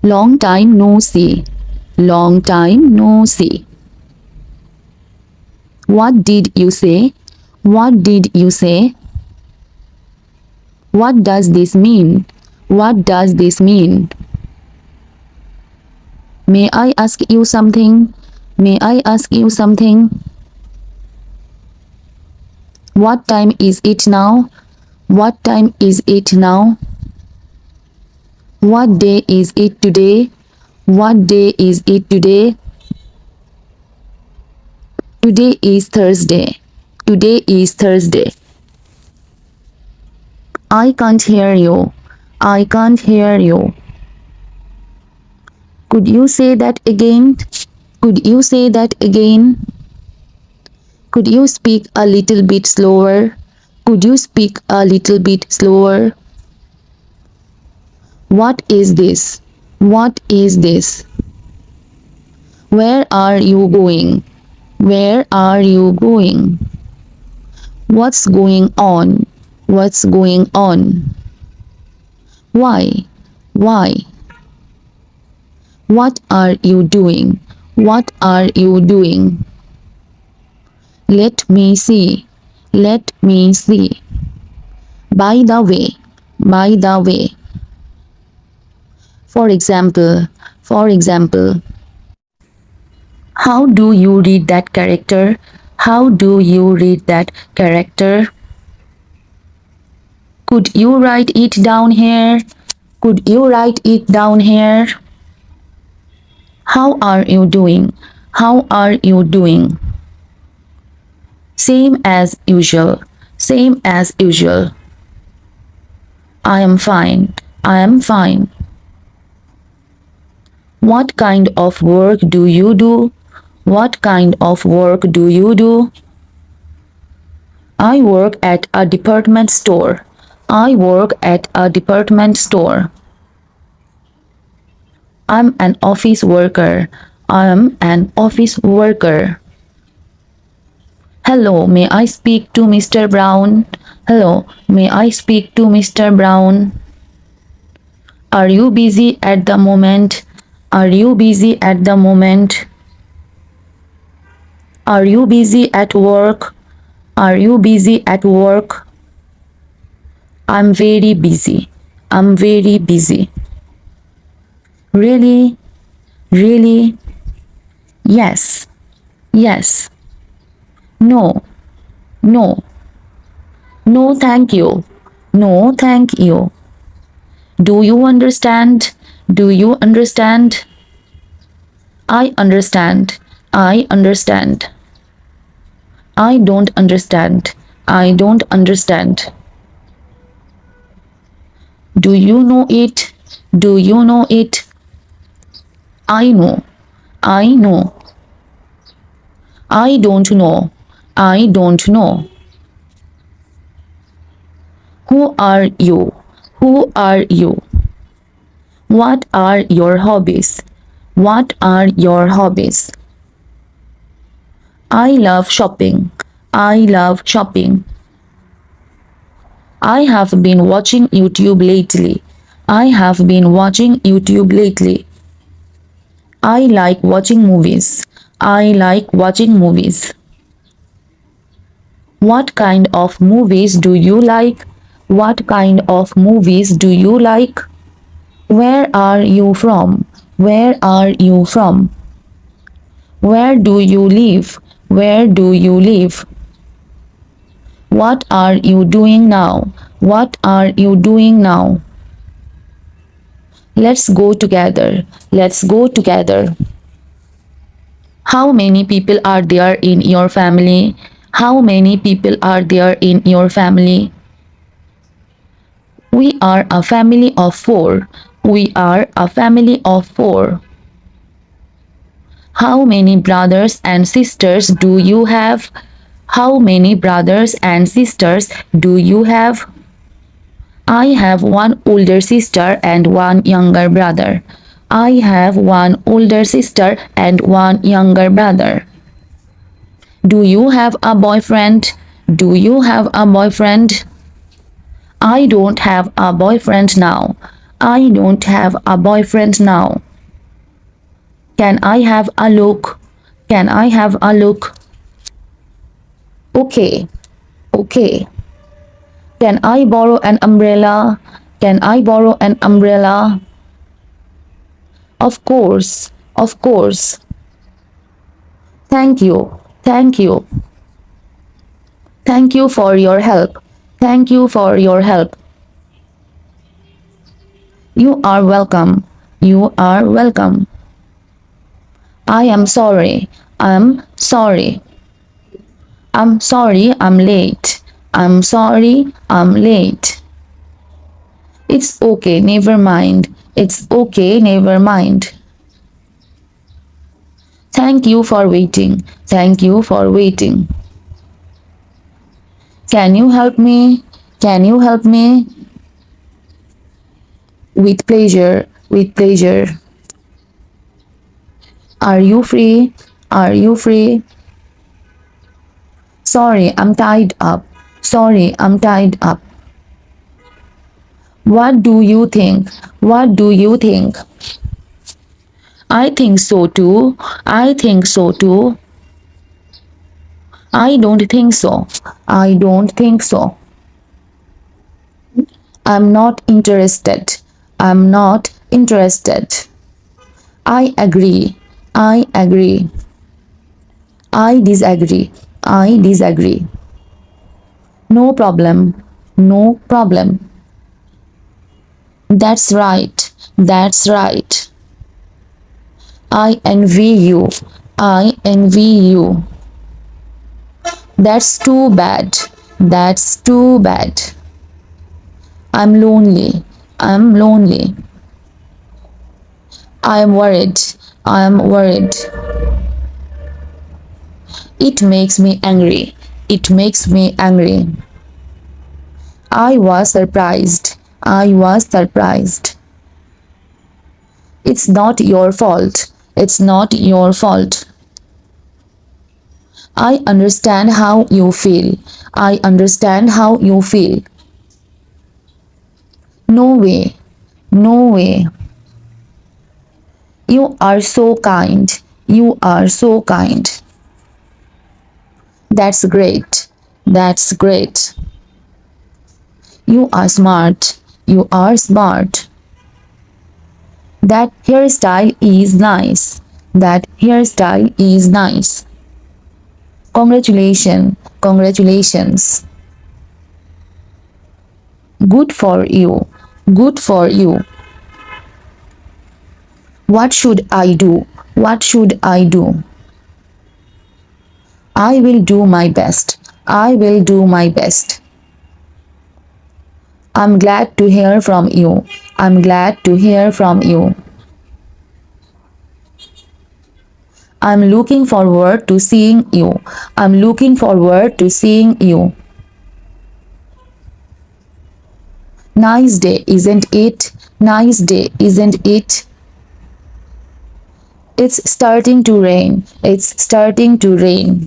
Long time no see. Long time no see. What did you say? What did you say? What does this mean? What does this mean? May I ask you something? May I ask you something? What time is it now? What time is it now? What day is it today? What day is it today? Today is Thursday. Today is Thursday. I can't hear you. I can't hear you. Could you say that again? Could you say that again? Could you speak a little bit slower? Could you speak a little bit slower? What is this? What is this? Where are you going? Where are you going? What's going on? What's going on? Why? Why? What are you doing? What are you doing? Let me see. Let me see. By the way. By the way. For example. For example. How do you read that character? How do you read that character? Could you write it down here? Could you write it down here? How are you doing? How are you doing? Same as usual. Same as usual. I am fine. I am fine. What kind of work do you do? What kind of work do you do? I work at a department store. I work at a department store. I'm an office worker. I'm an office worker. Hello, may I speak to Mr. Brown? Hello, may I speak to Mr. Brown? Are you busy at the moment? Are you busy at the moment? Are you busy at work? Are you busy at work? I'm very busy. I'm very busy. Really? Really? Yes. Yes. No. No. No, thank you. No, thank you. Do you understand? Do you understand? I understand. I understand. I don't understand. I don't understand. Do you know it? Do you know it? I know. I know. I don't know. I don't know. Who are you? Who are you? What are your hobbies? What are your hobbies? I love shopping. I love shopping. I have been watching YouTube lately. I have been watching YouTube lately. I like watching movies. I like watching movies. What kind of movies do you like? What kind of movies do you like? Where are you from? Where are you from? Where do you live? Where do you live? What are you doing now? What are you doing now? Let's go together. Let's go together. How many people are there in your family? How many people are there in your family? We are a family of 4. We are a family of 4. How many brothers and sisters do you have? How many brothers and sisters do you have? I have one older sister and one younger brother. I have one older sister and one younger brother. Do you have a boyfriend? Do you have a boyfriend? I don't have a boyfriend now. I don't have a boyfriend now. Can I have a look? Can I have a look? Okay, okay. Can I borrow an umbrella? Can I borrow an umbrella? Of course, of course. Thank you, thank you. Thank you for your help. Thank you for your help. You are welcome. You are welcome. I am sorry. I'm sorry. I'm sorry I'm late. I'm sorry I'm late. It's okay, never mind. It's okay, never mind. Thank you for waiting. Thank you for waiting. Can you help me? Can you help me? With pleasure, with pleasure. Are you free? Are you free? Sorry, I'm tied up. Sorry, I'm tied up. What do you think? What do you think? I think so too. I think so too. I don't think so. I don't think so. I'm not interested. I'm not interested. I agree. I agree. I disagree. I disagree. No problem. No problem. That's right. That's right. I envy you. I envy you. That's too bad. That's too bad. I'm lonely. I'm lonely. I'm worried. I'm worried. It makes me angry. It makes me angry. I was surprised. I was surprised. It's not your fault. It's not your fault. I understand how you feel. I understand how you feel. No way. No way. You are so kind. You are so kind. That's great. That's great. You are smart. You are smart. That hairstyle is nice. That hairstyle is nice. Congratulations. Congratulations. Good for you. Good for you. What should I do? What should I do? I will do my best. I will do my best. I'm glad to hear from you. I'm glad to hear from you. I'm looking forward to seeing you. I'm looking forward to seeing you. Nice day, isn't it? Nice day, isn't it? It's starting to rain. It's starting to rain.